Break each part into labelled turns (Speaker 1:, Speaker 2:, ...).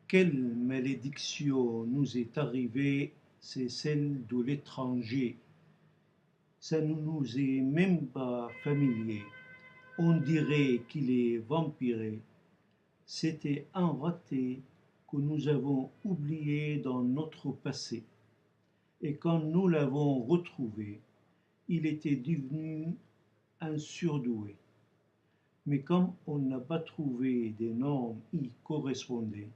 Speaker 1: Quelle malédiction nous est arrivée, c'est celle de l'étranger. Ça ne nous est même pas familier. On dirait qu'il est vampiré. C'était un raté que nous avons oublié dans notre passé. Et quand nous l'avons retrouvé, il était devenu un surdoué. Mais comme on n'a pas trouvé des normes y correspondaient,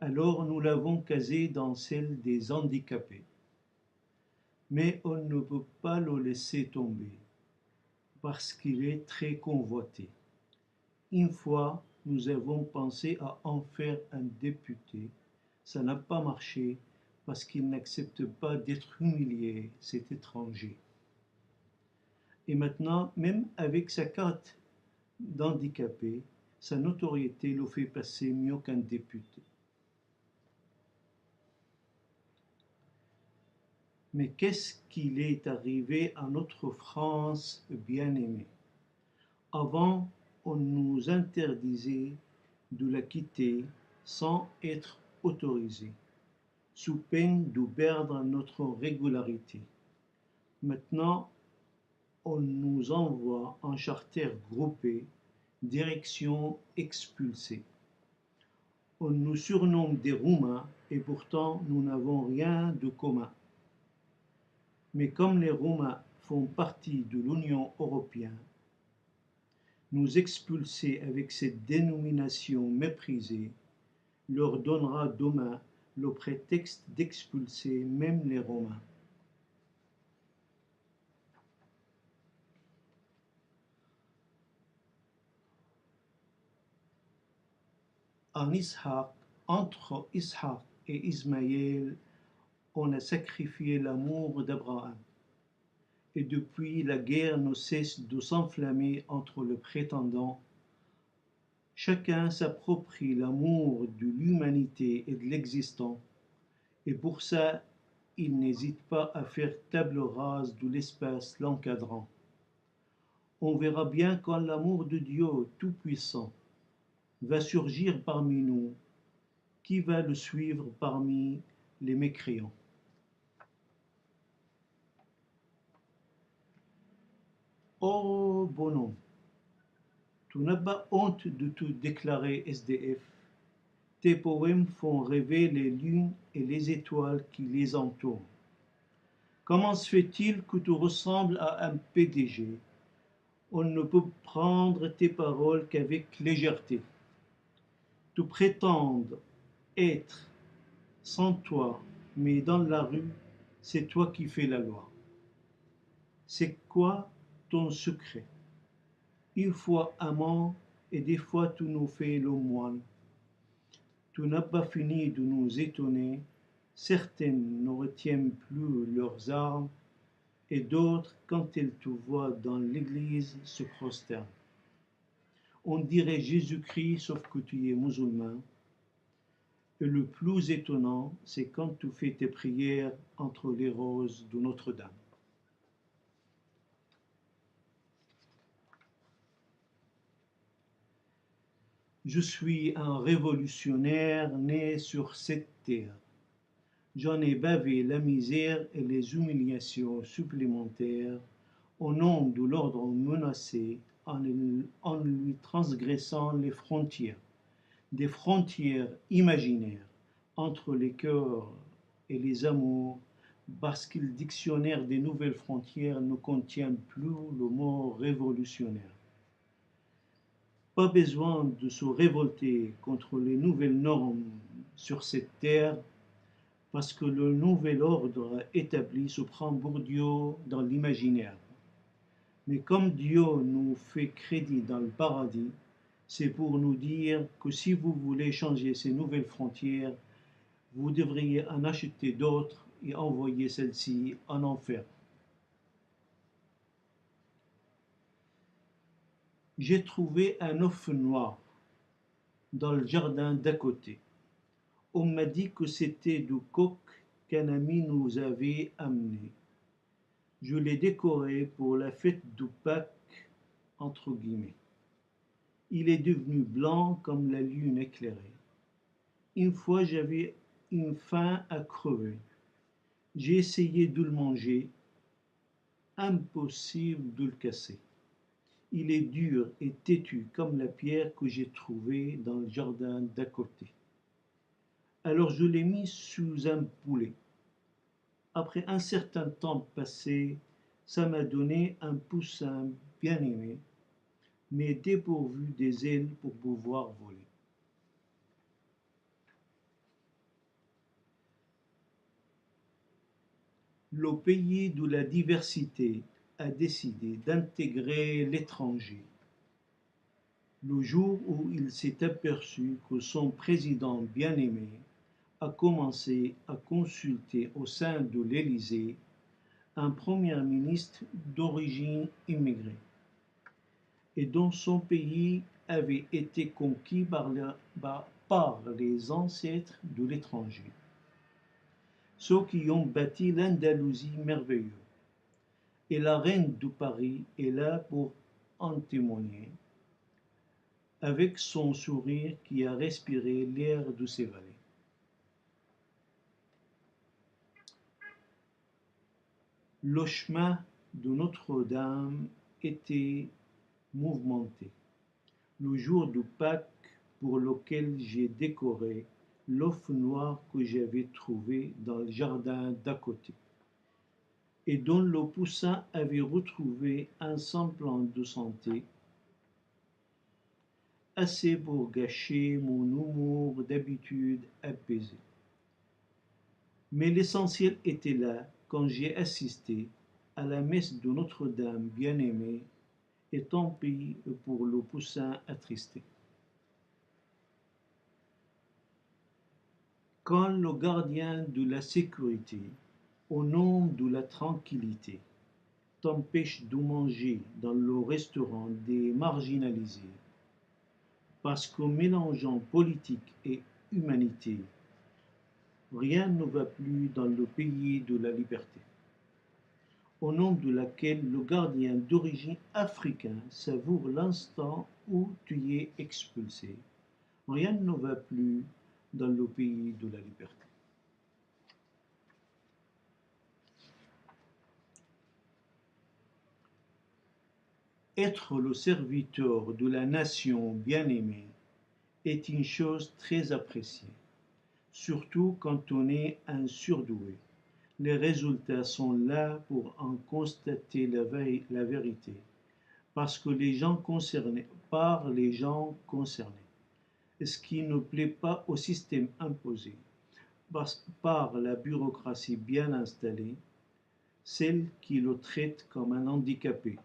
Speaker 1: alors nous l'avons casé dans celle des handicapés. Mais on ne peut pas le laisser tomber, parce qu'il est très convoité. Une fois, nous avons pensé à en faire un député. Ça n'a pas marché, parce qu'il n'accepte pas d'être humilié, cet étranger. Et maintenant, même avec sa carte d'handicapé, sa notoriété le fait passer mieux qu'un député. Mais qu'est-ce qu'il est arrivé à notre France bien-aimée? Avant, on nous interdisait de la quitter sans être autorisé, sous peine de perdre notre régularité. Maintenant, on nous envoie en charter groupé, direction expulsée. On nous surnomme des Roumains et pourtant nous n'avons rien de commun. Mais comme les Roumains font partie de l'Union européenne, nous expulser avec cette dénomination méprisée leur donnera demain le prétexte d'expulser même les Romains. Entre Ishaq et Ismaël, on a sacrifié l'amour d'Abraham. Et depuis, la guerre ne cesse de s'enflammer entre les prétendants. Chacun s'approprie l'amour de l'humanité et de l'existant, et pour ça, il n'hésite pas à faire table rase de l'espace l'encadrant. On verra bien quand l'amour de Dieu Tout-Puissant va surgir parmi nous, qui va le suivre parmi les mécréants. Oh bonhomme, tu n'as pas honte de te déclarer SDF. Tes poèmes font rêver les lunes et les étoiles qui les entourent. Comment se fait-il que tu ressembles à un PDG? On ne peut prendre tes paroles qu'avec légèreté. Tu prétends être sans toi, mais dans la rue, c'est toi qui fais la loi. C'est quoi ton secret? Une fois amant, et des fois tu nous fais le moine. Tu n'as pas fini de nous étonner. Certaines ne retiennent plus leurs armes, et d'autres, quand elles te voient dans l'église, se prosternent. On dirait Jésus-Christ, sauf que tu es musulman. Et le plus étonnant, c'est quand tu fais tes prières entre les roses de Notre-Dame. Je suis un révolutionnaire né sur cette terre. J'en ai bavé la misère et les humiliations supplémentaires au nom de l'ordre menacé en lui transgressant les frontières, des frontières imaginaires entre les cœurs et les amours, parce que le dictionnaire des nouvelles frontières ne contient plus le mot révolutionnaire. Pas besoin de se révolter contre les nouvelles normes sur cette terre, parce que le nouvel ordre établi se prend pour Dieu dans l'imaginaire. Mais comme Dieu nous fait crédit dans le paradis, c'est pour nous dire que si vous voulez changer ces nouvelles frontières, vous devriez en acheter d'autres et envoyer celles-ci en enfer. J'ai trouvé un œuf noir dans le jardin d'à côté. On m'a dit que c'était du coq qu'un ami nous avait amené. Je l'ai décoré pour la fête de Pâques, entre guillemets. Il est devenu blanc comme la lune éclairée. Une fois, j'avais une faim à crever. J'ai essayé de le manger, impossible de le casser. Il est dur et têtu comme la pierre que j'ai trouvée dans le jardin d'à côté. Alors je l'ai mis sous un poulet. Après un certain temps passé, ça m'a donné un poussin bien aimé, mais dépourvu des ailes pour pouvoir voler. Le pays de la diversité a décidé d'intégrer l'étranger. Le jour où il s'est aperçu que son président bien-aimé a commencé à consulter au sein de l'Élysée un premier ministre d'origine immigrée et dont son pays avait été conquis par les ancêtres de l'étranger, ceux qui ont bâti l'Andalousie merveilleuse. Et la reine de Paris est là pour en témoigner, avec son sourire qui a respiré l'air de ses vallées. Le chemin de Notre-Dame était mouvementé. Le jour de Pâques pour lequel j'ai décoré l'œuf noir que j'avais trouvé dans le jardin d'à côté et dont le poussin avait retrouvé un semblant de santé, assez pour gâcher mon humour d'habitude apaisé. Mais l'essentiel était là quand j'ai assisté à la messe de Notre-Dame bien-aimée et tant pis pour le poussin attristé. Quand le gardien de la sécurité, au nom de la tranquillité, t'empêche de manger dans le restaurant des marginalisés, parce que mélangeant politique et humanité, rien ne va plus dans le pays de la liberté, au nom de laquelle le gardien d'origine africaine savoure l'instant où tu es expulsé. Rien ne va plus dans le pays de la liberté. Être le serviteur de la nation bien-aimée est une chose très appréciée, surtout quand on est un surdoué. Les résultats sont là pour en constater la vérité, parce que les gens concernés, par les gens concernés, ce qui ne plaît pas au système imposé, par la bureaucratie bien installée, celle qui le traite comme un handicapé,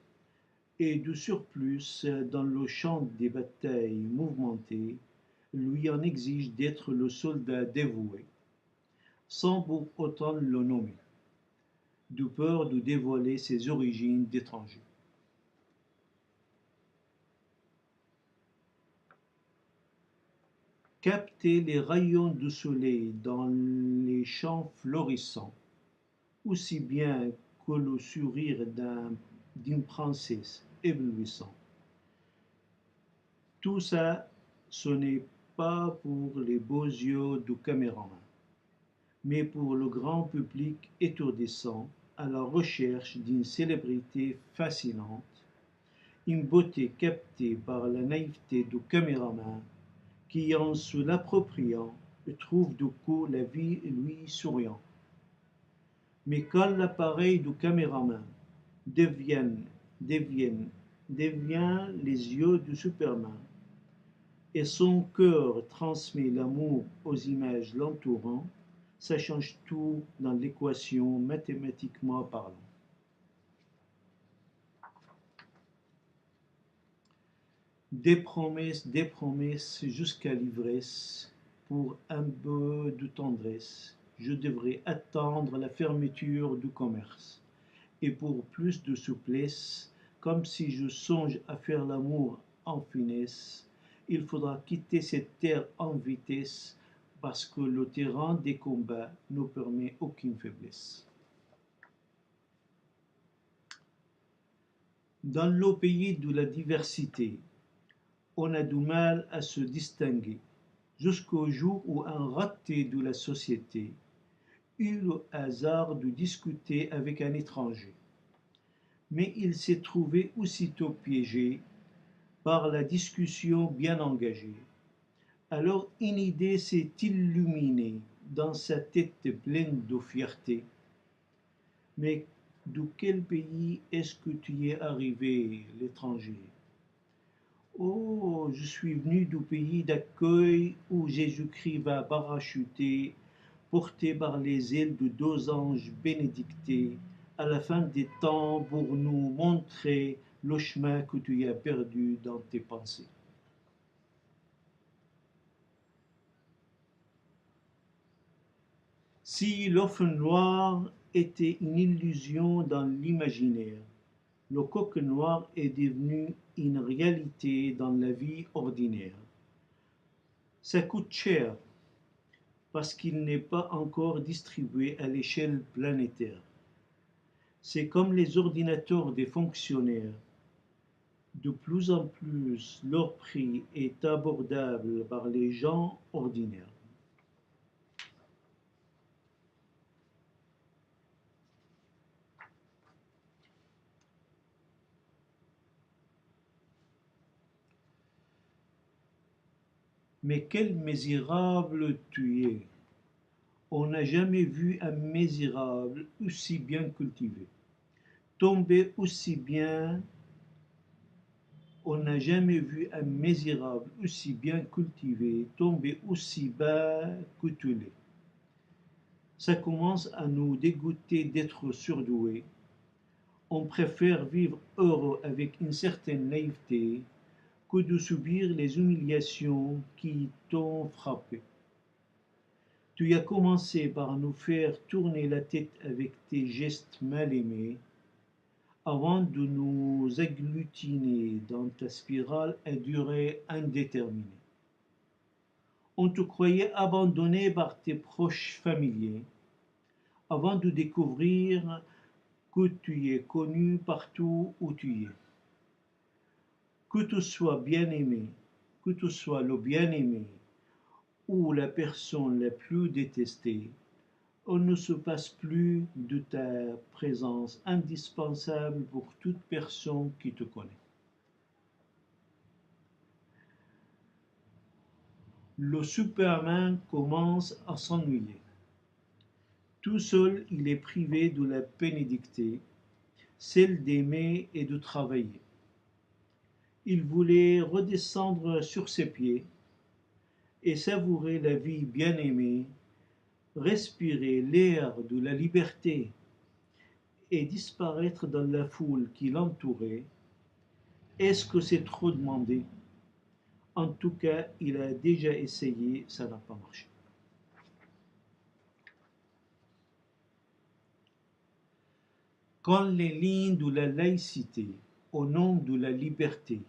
Speaker 1: et de surplus, dans le champ des batailles mouvementées, lui en exige d'être le soldat dévoué, sans pour autant le nommer, de peur de dévoiler ses origines d'étranger. Capter les rayons du soleil dans les champs florissants, aussi bien que le sourire d'une princesse éblouissante. Tout ça, ce n'est pas pour les beaux yeux du caméraman, mais pour le grand public étourdissant à la recherche d'une célébrité fascinante, une beauté captée par la naïveté du caméraman qui, en se l'appropriant, trouve du coup la vie lui souriant. Mais quand l'appareil du caméraman devient, devient, devient les yeux du Superman, et son cœur transmet l'amour aux images l'entourant, ça change tout dans l'équation mathématiquement parlant. Des promesses jusqu'à l'ivresse, pour un peu de tendresse, je devrais attendre la fermeture du commerce. Et pour plus de souplesse, comme si je songe à faire l'amour en finesse, il faudra quitter cette terre en vitesse, parce que le terrain des combats ne permet aucune faiblesse. Dans le pays de la diversité, on a du mal à se distinguer. jusqu'au jour où un raté de la société eut le hasard de discuter avec un étranger. Mais il s'est trouvé aussitôt piégé par la discussion bien engagée. Alors une idée s'est illuminée dans sa tête pleine de fierté. Mais de quel pays est-ce que tu es arrivé, l'étranger? Oh, je suis venu du pays d'accueil où Jésus-Christ va parachuter, porté par les ailes de deux anges bénédictés, à la fin des temps pour nous montrer le chemin que tu as perdu dans tes pensées. Si l'œuf noir était une illusion dans l'imaginaire, le coq noir est devenu une réalité dans la vie ordinaire. Ça coûte cher parce qu'il n'est pas encore distribué à l'échelle planétaire. C'est comme les ordinateurs des fonctionnaires. De plus en plus, leur prix est abordable par les gens ordinaires. Mais quel misérable tu es! On n'a jamais vu un misérable aussi bien cultivé, tomber aussi bien. On n'a jamais vu un misérable aussi bien cultivé, tomber aussi bas que tu l'es. Ça commence à nous dégoûter d'être surdoués. On préfère vivre heureux avec une certaine naïveté que de subir les humiliations qui t'ont frappé. Tu as commencé par nous faire tourner la tête avec tes gestes mal aimés, avant de nous agglutiner dans ta spirale à durée indéterminée. On te croyait abandonné par tes proches familiers, avant de découvrir que tu es connu partout où tu es. Que tu sois bien-aimé, que tu sois le bien-aimé ou la personne la plus détestée, on ne se passe plus de ta présence indispensable pour toute personne qui te connaît. Le Superman commence à s'ennuyer. Tout seul, il est privé de la bénédicté, celle d'aimer et de travailler. Il voulait redescendre sur ses pieds et savourer la vie bien-aimée, respirer l'air de la liberté et disparaître dans la foule qui l'entourait. Est-ce que c'est trop demandé? En tout cas, il a déjà essayé, ça n'a pas marché. Quand les lignes de la laïcité, au nom de la liberté,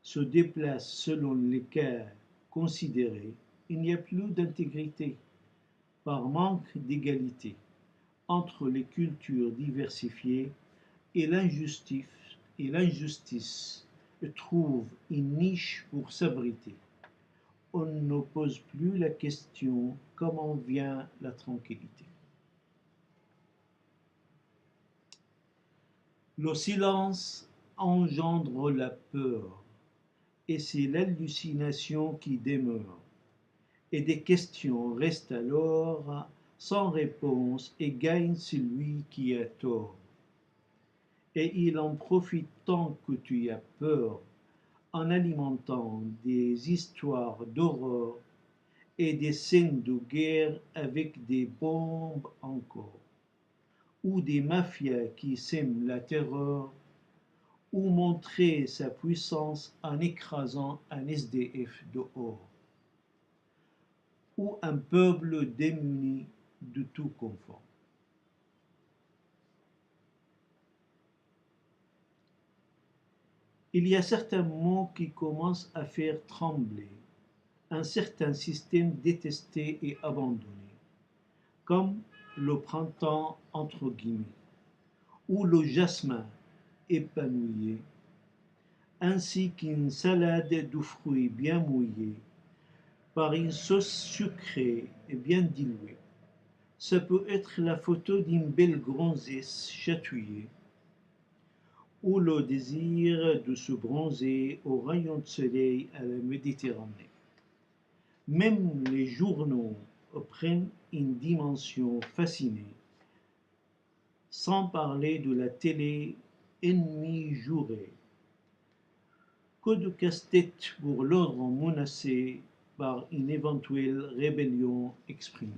Speaker 1: se déplacent selon les cas considérés, il n'y a plus d'intégrité, par manque d'égalité entre les cultures diversifiées, et l'injustice trouve une niche pour s'abriter. On ne pose plus la question comment vient la tranquillité. Le silence engendre la peur, et c'est l'hallucination qui demeure, et des questions restent alors sans réponse et gagne celui qui a tort. Et il en profite tant que tu as peur, en alimentant des histoires d'horreur et des scènes de guerre avec des bombes encore, ou des mafias qui sèment la terreur, ou montrer sa puissance en écrasant un SDF dehors, ou un peuple démuni de tout confort. Il y a certains mots qui commencent à faire trembler un certain système détesté et abandonné, comme le printemps entre guillemets, ou le jasmin épanouillé, ainsi qu'une salade de fruits bien mouillés, par une sauce sucrée et bien diluée. Ça peut être la photo d'une belle gonzesse chatouillée, ou le désir de se bronzer au rayon de soleil à la Méditerranée. Même les journaux prennent une dimension fascinée, sans parler de la télé ennemie jurée. Que de casse-tête pour l'ordre menacé par une éventuelle rébellion exprimée.